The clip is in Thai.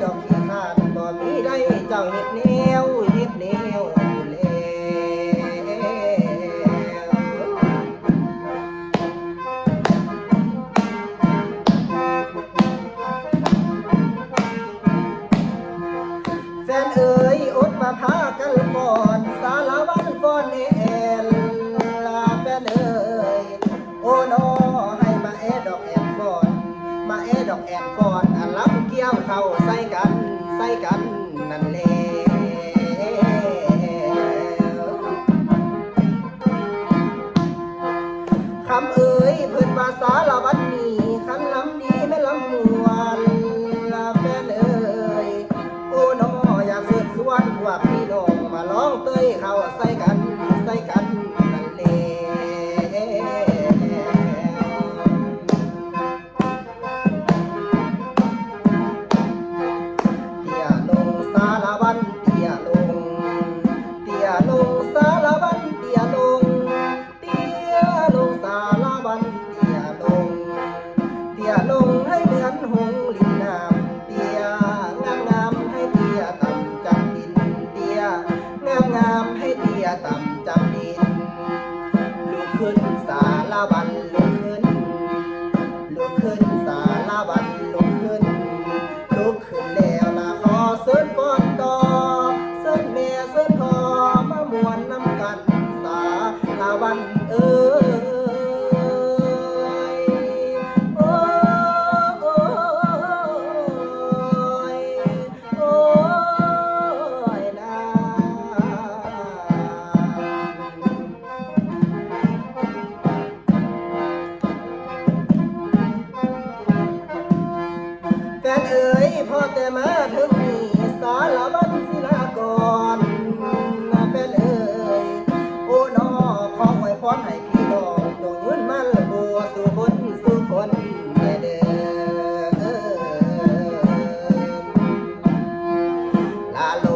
อกขี้ขาดบ่มีได้เจ้าเฮ็ดแนวแล้วแฟนเอ๋ยอดมาพากันก่อนสารวันฟ้อนแอนลาแฟนเอ๋ยโอ้นอให้มาแอดอกแอนฟอนมาแอดอกแอนฟอนอันรับเกี่ยวเข้าใส่กันนั่นแหละคำเอ๋ยเพิ่นว่าสารวันนี้คันลำดีไม่ลำมวนลาแฟนเอ๋ยโอ้นออยากเสิร์ชสวนพวกพี่น้องมาร้องเต้ยเข้าใส่กันนั่นแหละเตี้ยลงสารวันเตี้ยลงสารวันเตี้ยลงสารวันเตี้ยลงให้เหมือนหงส์ลินน้ำเตี้ยงามให้เตี้ยต่ำจำดินเตี้ยงามให้เตี้ยต่ำจำดินลุกขึ้นสารวันลุกขึ้นสารวันลุกขึ้นแล้วนะขอเสิร์ชก่อนต่อเสิร์ชแม่เสิร์ชพ่อมามวนน้ำกันสารวันเอ้ยโอ้ยนะแฟนเอ๋ยพอแต่มาถึงนี่สารวันศิลากรแฟนเอ๋ยโอ้นอขออวยพรให้พี่น้องจงยืนมั่นบัวสู่คนเด้อลาโล